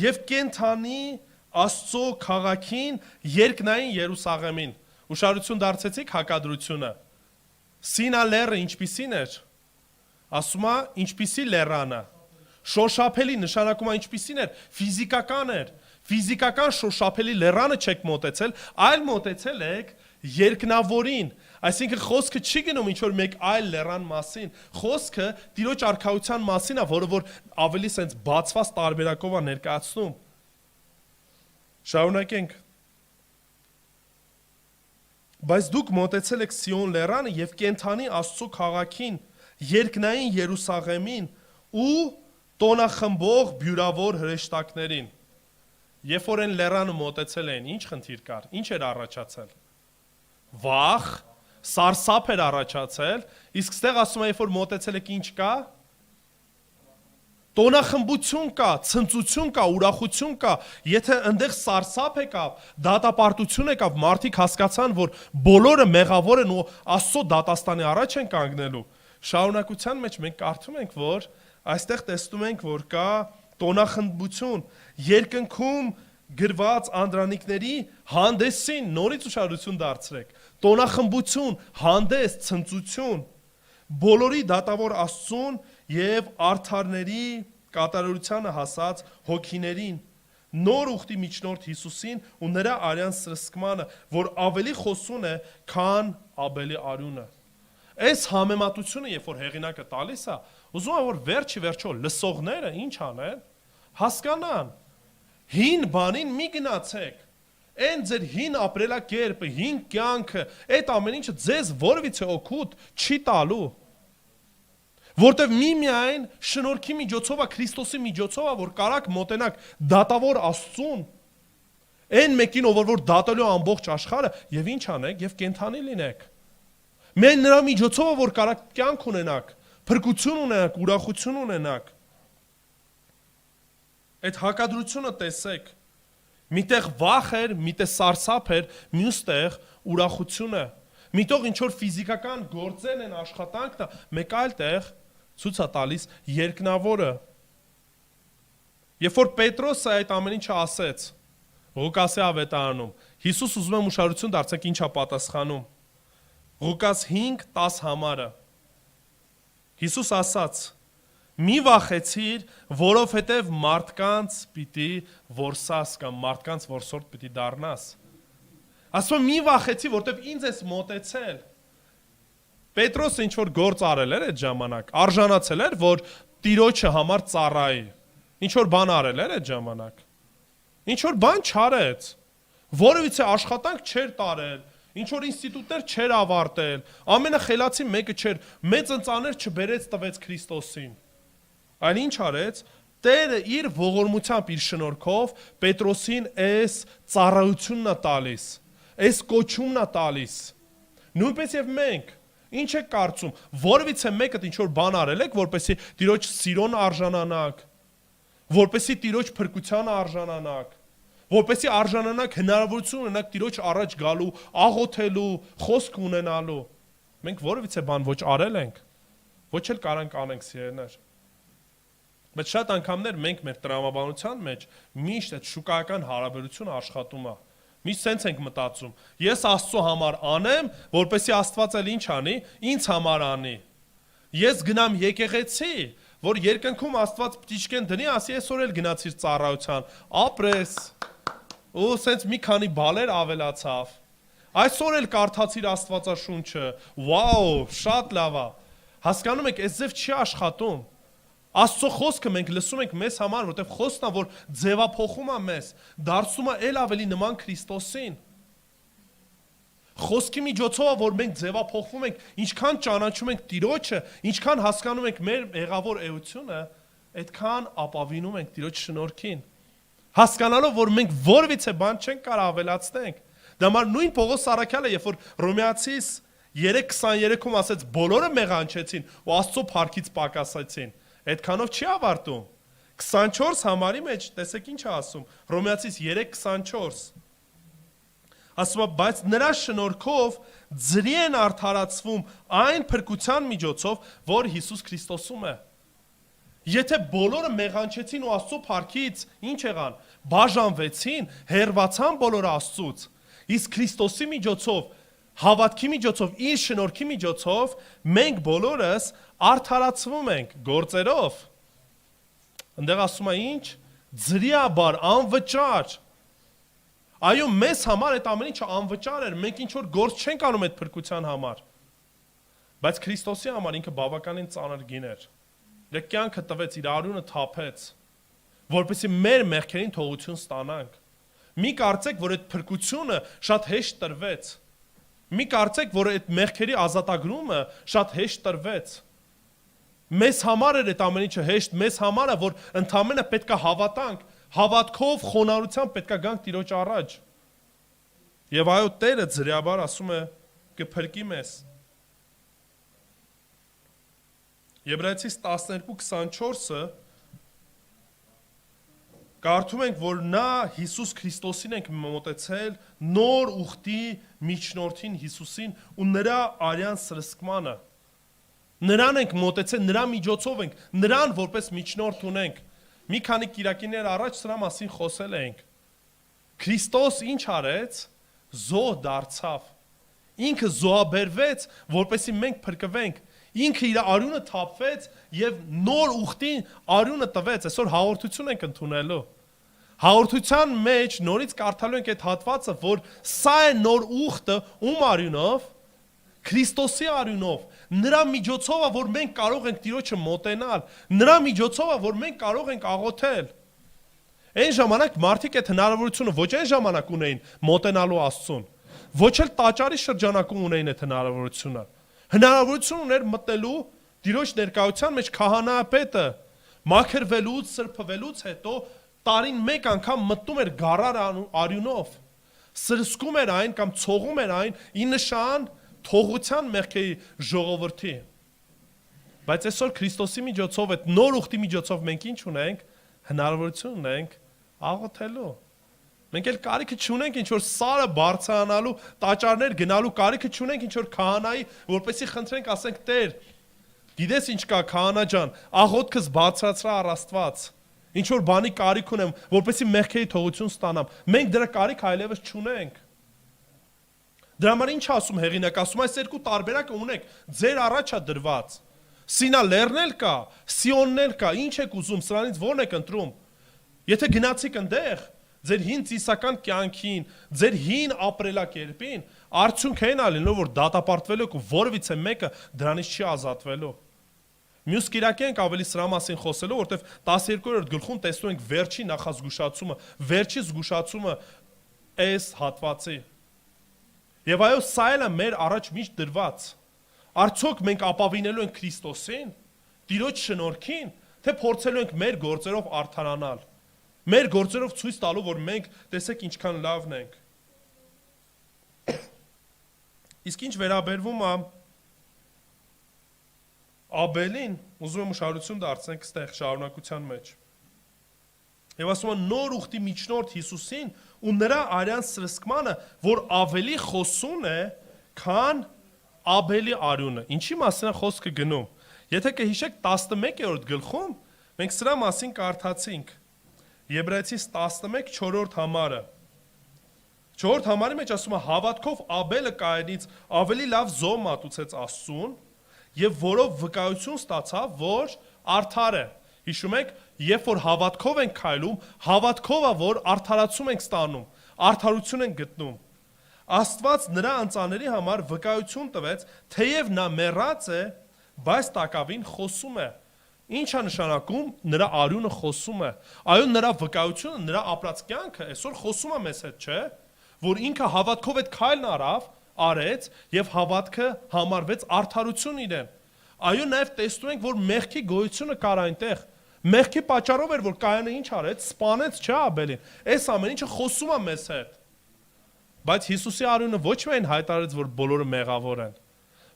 Եվ կենթանի Աստծո քաղաքին, երկնային Երուսաղեմին։ Ուշադրություն դարձեցիք հակադրությունը։ Սինա լեռը ինչպիսին էր։ Ասում է ինչպիսի լեռանը։ Շոշափելի նշանակում է ինչպիսին էր, ֆիզիկական էր։ Ֆիզիկական շոշափելի լեռանը չեք մոտեցել, այլ մոտեցել եք երկնավորին։ Այսինքն խոսքը չի գնում ինչ որ մեկ այլ լեռան մասին, խոսքը Տիրոջ արքայության մասին է, որը որ ավելի սենց բացված տարբերակով է ներկայացնում։ Շարունակենք։ Բայց դուք մոտեցել եք Սիոն լեռանը եւ կենթանի Աստծո քաղաքին, երկնային Երուսաղեմին ու տոնախմբող բյուրավոր հրեշտակներին։ Երբ որ են լեռանը մոտեցել էին, ինչ խնդիր կար, ինչ էր առաջացել։ Վախ, սարսափ էր առաջացել, իսկ ստեղ ասում է, երբ որ մոտեցել եք ինչ կա։ Տոնախմբություն կա, ցնծություն կա, ուրախություն կա, եթե այնտեղ սարսափ եկավ, դատապարտություն եկավ, մարդիկ հասկացան, որ բոլորը մեղավոր են ու Աստծո դատաստանի առաջ են կանգնելու։ Շարունակության մեջ մենք կարդում ենք, որ այստեղ տեսնում ենք, որ կա տոնախմբություն, երկնքում գրված անդրանիկների հանդեսին, նորից ուշադրություն դարձրեք, տոնախմբություն, հանդես, ցնծություն, բոլորի դատավոր Աստծուն եւ արդարների կատարելությանը հասած հոգիներին, նոր ուխտի միջնորդ Հիսուսին ու նրա արյան սրսկմանը, որ ավելի խոսուն է, քան Աբելի արյունը։ Այս համեմատությունը, երբ որ հեղինակը տալիս է, ուզում եմ որ վերջի վերջո լսողները ինչ անեն, հասկանան։ Հին բանին մի գնացեք։ Այն ձեր հին ապրելակերպը, հին կյանքը, այդ ամեն ինչը ձեզ որևիցե օգուտ չի տալու։ Որտեվ միմիայն շնորհքի միջոցով է, Քրիստոսի միջոցով է, որ կարաք մոտենաք դատավոր Աստծուն, այն մեկին, ով որ դատելու ամբողջ աշխարհը, եւ ինչ անեք, եւ կենթանի լինեք։ Մենք նրա միջոցով է, որ կարաք կյանք ունենաք, փրկություն ունենաք, ուրախություն ունենաք։ Այդ հակադրությունը տեսեք։ Միտեղ վախ էր, միտեղ սարսափ էր, մյուստեղ ուրախությունը։ Միտեղ ինչ որ ֆիզիկական գործեր են, աշխատանքն է, մեկ այլ տեղ ցույց է տալիս երկնավորը։ Երբ որ Պետրոսը այդ ամեն ինչը ասեց, Ղուկասի ավետարանում, Հիսուս ուզում է ուշադրություն դարձնեք ինչա պատասխանում։ Ղուկաս 5:10 համարը։ Հիսուս ասաց. Մի վախեցիր, որովհետև մարդկանց պիտի որսաս կամ մարդկանց որսորդ պիտի դառնաս։ Ասում մի վախեցի, որովհետև ինձ ես մոտեցել։ Պետրոսը ինչ որ գործ արել էր այդ ժամանակ, արժանացել էր, որ Տիրոջը համար ծառայի։ Ինչ որ բան արել էր այդ ժամանակ։ Ինչ որ բան չարեց։ Որևիցե աշխատանք չէր տարել, ինչ որ ինստիտուտներ չէր ավարտել, ամենախելացի մեկը չէր, մեծ ընծաներ չբերեց տվեց Քրիստոսին։ Այն ինչ արեց, Տերը իր ողորմությամբ, իր շնորհքով Պետրոսին այս ծառայությունն է տալիս, այս կոչումն է տալիս։ Նույնպես եւ մենք, ինչ եք կարծում, որևիցե մեկը ինչ որ բան արել եք, որպեսզի Տիրոջ սիրուն արժանանաք, որպեսզի Տիրոջ փրկության արժանանաք, որպեսզի արժանանաք հնարավորություն ունենաք Տիրոջ առաջ գալու, աղոթելու, խոսք ունենալու։ Մենք որևիցե բան ոչ արել ենք, ոչ էլ կարանք անենք սիրելիներ։ Բայց շատ անգամներ մենք մեր տրամաբանության մեջ միշտ այդ շուկայական հարաբերությունը աշխատում է։ Միշտ sense ենք մտածում։ Ես Աստծո համար անեմ, որպեսզի Աստված էլ ինչ անի, ինձ համար անի։ Ես գնամ եկեղեցի, որ երկնքում Աստված պտիչկեն դնի, ասի այսօր էլ գնացիր ծառայության, ապրես։ Ու sense մի քանի բալեր ավելացավ։ Այսօր էլ կարդացիր Աստվածաշունչը։ Վաու, շատ լավ է։ Հասկանում եք, այս ձև չի աշխատում։ Աստծո խոսքը մենք լսում ենք մեզ համար, որտեղ խոսքն է, որ ձևափոխում է մեզ, դարձում է ել ավելի նման Քրիստոսին։ Խոսքի միջոցով է, որ մենք ձևափոխվում ենք, ինչքան ճանաչում ենք Տիրոջը, ինչքան հասկանում ենք մեր եղավոր էությունը, այդքան ապավինում ենք Տիրոջ շնորհքին։ Հասկանալով, որ մենք որևիցե բան չենք կարող ավելացնենք։ Դա համար նույն Պողոս Սարաքյալը, երբ որ Հռոմեացիս 3:23-ում ասեց, բոլորը մեղանչեցին ու Աստծո փառքից պակասեցին, այդքանով չի ավարտում։ 24 համարի մեջ, տեսեք ինչ է ասում, Հռոմեացիս 3:24 ասում է, բայց նրա շնորհքով ձրի են արդարացվում այն փրկության միջոցով, որ Հիսուս Քրիստոսում է։ Եթե բոլորը մեղանչեցին ու Աստծո փառքից ինչ եղան, բաժանվեցին, հեռացան բոլորը Աստծուց, իսկ Քրիստոսի միջոցով, հավատքի միջոցով, իր շնորհքի միջոցով մենք բոլորս արդարացվում ենք գործերով։ Այնտեղ ասում է ինչ, ձրիաբար, անվճար։ Այո, մեզ համար այդ ամեն ինչը անվճար էր, մենք ինչ որ գործ չենք անում այդ փրկության համար։ Բայց Քրիստոսի համար ինքը բավականին ծանր գին էր։ Իր կյանքը տվեց, իր արյունը թափեց, որպեսզի մեր մեղքերին թողություն ստանանք։ Մի կարծեք, որ այդ փրկությունը շատ հեշտ տրվեց։ Մի կարծեք, որ այդ մեղքերի ազատագրումը շատ հեշտ տրվեց։ Մեզ համար էր այդ ամեն ինչը հեշտ, մեզ համար է, որ ընդամենը պետք է հավատանք, հավատքով, խոնարհությամբ պետք է գանք Տիրոջ առաջ։ Եվ այո, Տերը ձրիաբար ասում է, կփրկի մեզ։ Եբրայեցիս 12:24-ը կարդում ենք, որ նա Հիսուս Քրիստոսին ենք մոտեցել, նոր ուխտի միջնորդին Հիսուսին ու նրա արյան սրսկմանը։ Նրան ենք մոտեցել, նրա միջոցով ենք, նրան որպես միջնորդ ունենք։ Մի քանի կիրակիներ առաջ սրա մասին խոսել ենք։ Քրիստոս ինչ արեց, զոհ դարձավ։ Ինքը զոհաբերվեց, որպեսզի մենք փրկվենք։ Ինքը իր արյունը թափվեց եւ նոր ուխտին արյունը տվեց։ Այսօր հաղորդություն ենք ընդունելու։ Հաղորդության մեջ նորից կարդալու ենք այդ հատվածը, որ սա է նոր ուխտը ում արյունով, Քրիստոսի արյունով, նրա միջոցով է, որ մենք կարող ենք Տիրոջը մոտենալ, նրա միջոցով է, որ մենք կարող ենք աղոթել։ Այն ժամանակ մարդիկ այդ հնարավորությունը ոչ այն ժամանակ ունեին մոտենալու Աստծուն, ոչ էլ տաճարի շրջանակում ունեին այդ հնարավորությունը։ Հնարավորություն ուներ մտնելու Տիրոջ ներկայության մեջ քահանայապետը, մաքրվելուց, սրբվելուց հետո տարին մեկ անգամ մտնում էր գարար արյունով, սրսկում էր այն կամ ցողում էր այն ի նշան թողության մեղքերի ժողովրդի։ Բայց այսօր Քրիստոսի միջոցով, այդ նոր ուխտի միջոցով մենք ինչ ունենք, հնարավորություն ունենք աղոթելու։ Մենք էլ կարիքը չունենք ինչ որ սարը բարձրանալու, տաճարներ գնալու, կարիքը չունենք ինչ որ քահանայի, որպեսզի խնդրենք, ասենք Տեր, գիտես ինչ կա քահանա ջան, աղոթքս բարձրացրա առ Աստված։ Ինչ որ բանի կարիք ունեմ, որպեսզի մեղքերի թողություն ստանամ։ Մենք դրա կարիք այլևս չունենք։ Դրա համար ինչ ասում հեղինակ, ասում այս երկու տարբերակը ունեք, ձեր առաջ է դրված։ Սինա լեռնել կա, Սիոններ կա, ինչ եք ուզում, սրանից ո՞րն եք ընտրում։ Եթե գնացիք այնտեղ, ձեր հին ծիսական կյանքին, ձեր հին ապրելակերպին, արդյունք այն ալինով, որ դատապարտվելու եք ու որևիցե մեկը դրանից չի ազատվելու։ Մյուս կիրակի ենք ավելի սրա մասին խոսելու, որտեվ 12-րդ գլխում տեսնում ենք վերջի նախազգուշացումը, վերջի զգուշացումը այս հատվածի։ Եվ այո, սա էլ է մեր առաջ միշտ դրված։ Արդյոք մենք ապավինելու ենք Քրիստոսին, Տիրոջ շնորհքին, թե փորձելու ենք մեր գործերով արդարանալ։ Մեր գործերով ցույց տալու, որ մենք տեսեք ինչքան լավն ենք։ Իսկ ինչ վերաբերվում է Աբելին, ուզում եմ ուշադրություն դարձնենք այստեղ շարունակության մեջ։ Եվ ասում են նոր ուխտի միջնորդ Հիսուսին ու նրա արյան սրսկմանը, որ ավելի խոսուն է, քան Աբելի արյունը։ Ինչի մասին է խոսքը գնում։ Եթե կհիշեք 11-րդ գլխում Մենք սրա մասին կարդացինք Եբրայեցիս 11:4 համարը։ 4 համարի մեջ ասում է հավատքով Աբելը Կայենից ավելի լավ զոհ մատուցեց Աստծուն եւ որով վկայություն ստացավ, որ արդար է։ Հիշում եք, երբ որ հավատքով ենք քայլում, հավատքով է, որ արդարացում ենք ստանում, արդարություն ենք գտնում։ Աստված նրա անծաների համար վկայություն տվեց, թեև նա մեռած է, բայց տակավին խոսում է։ Ինչ է նշանակում նրա արյունը խոսում է։ Այո, նրա վկայությունը, նրա ապրած կյանքը այսօր խոսում է մեզ հետ, չէ՞, որ ինքը հավատքով այդ քայլն արեց եւ հավատքը համարվեց արդարություն իրեն։ Այո, նաեւ տեսնում ենք, որ մեղքի գոյությունը կար այնտեղ։ Մեղքի պատճառով էր, որ Կայանը ինչ արեց, սպանեց, չէ՞ Աբելին։ Այս ամեն ինչը խոսում է մեզ հետ։ Բայց Հիսուսի արյունը ոչ միայն հայտարարեց, որ բոլորը մեղավոր են,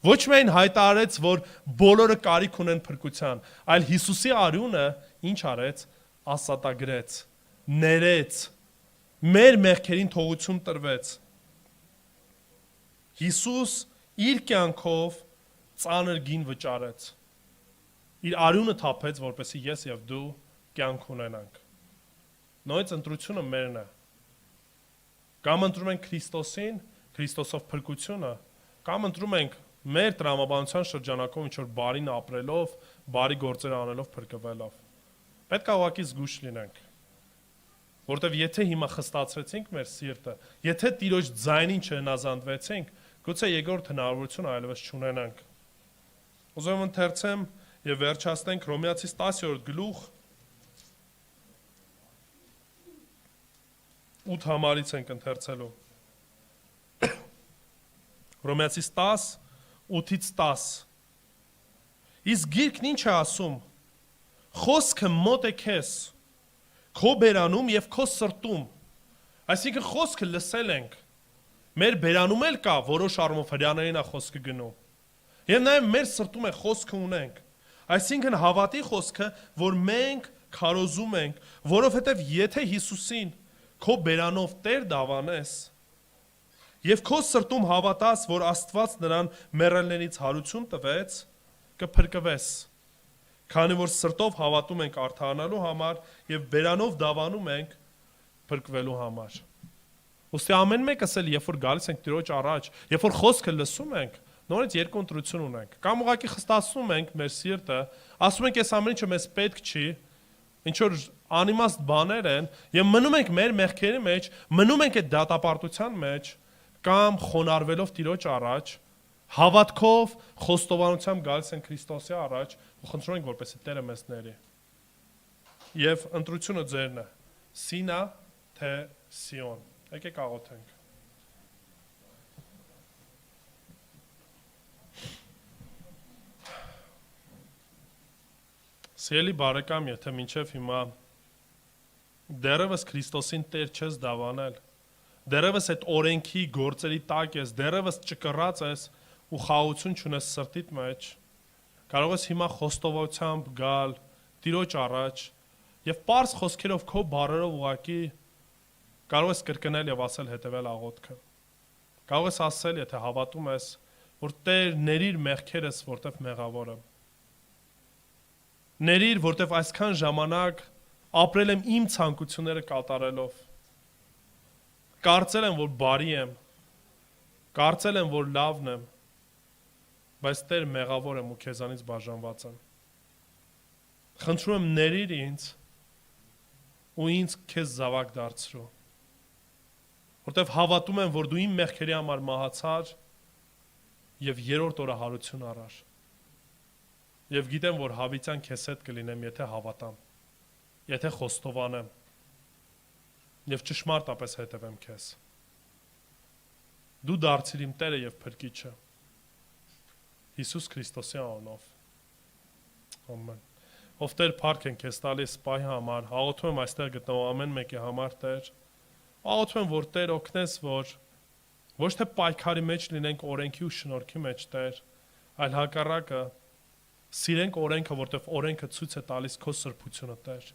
ոչ միայն հայտարարեց, որ բոլորը կարիք ունեն փրկության, այլ Հիսուսի արյունը ինչ արեց, ասատագրեց, ներեց, մեր մեղքերին թողություն տրվեց։ Հիսուս իր կյանքով ծանր գին վճարեց։ Իր արյունը թափեց, որպեսզի ես եւ դու կյանք ունենանք։ Նույնիսկ ընտրությունը մերն է։ Կամ ընտրում ենք Քրիստոսին, Քրիստոսով փրկությունը, կամ ընտրում ենք մեր տրամաբանության շրջանակում ինչ-որ բարին ապրելով, բարի գործեր անելով փրկվելով։ Պետք է ուղղակի զգուշ լինենք։ Որտեւ եթե հիմա խստացրեցինք մեր սիրտը, եթե Տիրոջ ձայնին չհնազանդվեցինք, գուցե երկրորդ հնարավորություն այլևս չունենանք։ Ուզում եմ ընթերցեմ եւ վերջացնենք Հռոմեացիս 10-րդ գլուխ 8 համարից ենք ընթերցելու։ Հռոմեացիս 10 8-ից 10։ Իսկ գիրքն ինչ է ասում։ Խոսքը մոտ է քեզ, քո բերանում եւ քո սրտում։ Այսինքն խոսքը լսել ենք։ Մեր բերանում էլ կա որոշ առումով հրյաներին է խոսքը գնում։ Եվ նաեւ մեր սրտում է խոսքը ունենք։ Այսինքն հավատի խոսքը, որ մենք քարոզում ենք, որովհետեւ եթե Հիսուսին քո բերանով Տեր դավանես եւ քո սրտում հավատաս, որ Աստված նրան մեռելներից հարություն տվեց, կփրկվես։ Քանի որ սրտով հավատում ենք արդարանալու համար եւ բերանով դավանում ենք փրկվելու համար։ Ոստի ամեն մեկս էլ երբ որ գալիս ենք Տիրոջ առաջ, երբ որ խոսքը լսում ենք, նորից երկու ընտրություն ունենք։ Կամ ուղղակի խստացնում ենք մեր սիրտը, ասում ենք, այս ամեն ինչը մեզ պետք չի, ինչ որ անիմաստ բաներ են, եւ մնում ենք մեր մեղքերի մեջ, մնում ենք այդ դատապարտության մեջ, կամ խոնարհվելով Տիրոջ առաջ, հավատքով, խոստովանությամբ գալիս ենք Քրիստոսի առաջ ու խնդրում ենք, որպեսզի Տերը մեզ ների։ Եվ ընտրությունը ձերն է։ Սինա թե Սիոն։ Եկեք աղոթենք։ Սիրելի բարեկամ, եթե մինչև հիմա դեռևս Քրիստոսին Տեր չես դավանել, դեռևս այդ օրենքի գործերի տակ ես, դեռևս ճկռած ես ու խաղաղություն չունես սրտիդ մեջ, կարող ես հիմա խոստովանությամբ գալ Տիրոջ առաջ եւ պարզ խոսքերով քո բառերով ուղակի կարող ես կրկնել եւ ասել հետեւյալ աղոթքը։ Կարող ես ասել, եթե հավատում ես, որ Տեր ներիր մեղքերս, որտեվ մեղավոր եմ։ Ներիր, որտեվ այսքան ժամանակ ապրել եմ իմ ցանկությունները կատարելով։ Կարծել եմ, որ բարի եմ, կարծել եմ, որ լավն եմ, բայց Տեր մեղավոր եմ ու քեզանից բաժանված եմ։ Խնդրում եմ ներիր ինձ ու ինձ քեզ զավակ դարձրու։ Որտեվ հավատում եմ, որ դու իմ մեղքերի համար մահացար եւ երրորդ օրը հարություն առար։ Եվ գիտեմ, որ հավիտյան քեզ հետ կլինեմ, եթե հավատամ, եթե խոստովանեմ եւ ճշմարտապես հետևեմ քեզ։ Դու դարձիր իմ Տերը եւ Փրկիչը։ Հիսուս Քրիստոսի անունով։ Ամեն։ Ով Տեր, փառք ենք քեզ տալիս սպայի համար, աղոթում եմ այստեղ գտնվող ամեն մեկի համար, Տեր։ Աղոթում եմ, որ Տեր օգնես, որ ոչ թե պայքարի մեջ լինենք օրենքի ու շնորհքի մեջ, Տեր, այլ հակառակը սիրենք օրենքը, որտեվ օրենքը ցույց է տալիս քո սրբությունը, Տեր։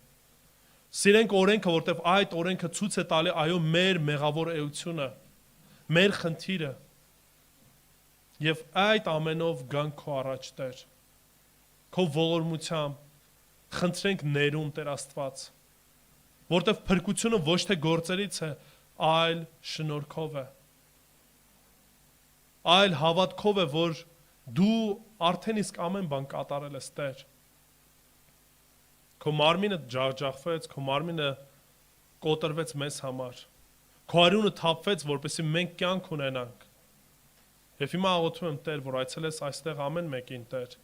Սիրենք օրենքը, որտեվ այդ օրենքը ցույց է տալի այո մեր մեղավոր էությունը, մեր խնդիրը։ Եվ այդ ամենով գանք քո առաջ, Տեր։ Քո ողորմությամբ, Խնդրենք ներում Տեր Աստված, որտեղ փրկությունը ոչ թե գործերից է, այլ շնորհքով է։ Այլ հավատքով է, որ դու արդեն իսկ ամեն բան կատարել ես, Տեր։ Քո մարմինը ջախջախվեց, քո մարմինը կոտրվեց մեզ համար։ Քո արյունը թափվեց, որպեսզի մենք կյանք ունենանք։ Եվ հիմա աղոթում եմ, Տեր, որ այցելես այստեղ ամեն մեկին, Տեր,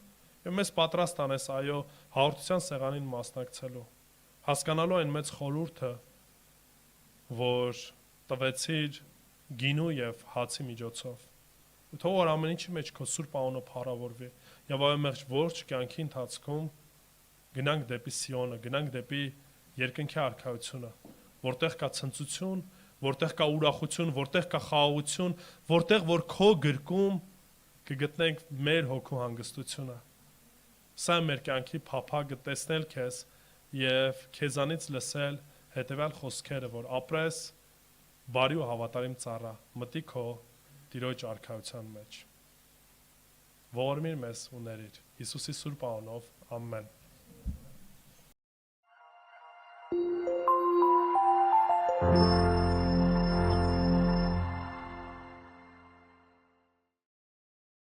եւ մեզ պատրաստ անես, այո, հաղորդության սեղանին մասնակցելու, հասկանալու այն մեծ խորհուրդը, որ տվեցիր գինու եւ հացի միջոցով։ Ու թող որ ամեն ինչի մեջ քո սուրբ անունը փառավորվի։ Եվ այո, մեղջ ողջ կյանքի ընթացքում գնանք դեպի Սիոնը, գնանք դեպի երկնքի արքայությունը, որտեղ կա ցնծություն, որտեղ կա ուրախություն, որտեղ կա խաղաղություն, որտեղ որ քո գրկում կգտնենք մեր հոգու հանգստությունը։ Սա մեր կյանքի փափագը տեսնել քեզ եւ քեզանից լսել հետեւյալ խոսքերը, որ ապրես բարի ու հավատարիմ ծառա, մտի քո Տիրոջ արքայության մեջ։ Ողորմիր մեզ ու ների Հիսուսի սուրբ անունով, ամեն։ Thank you.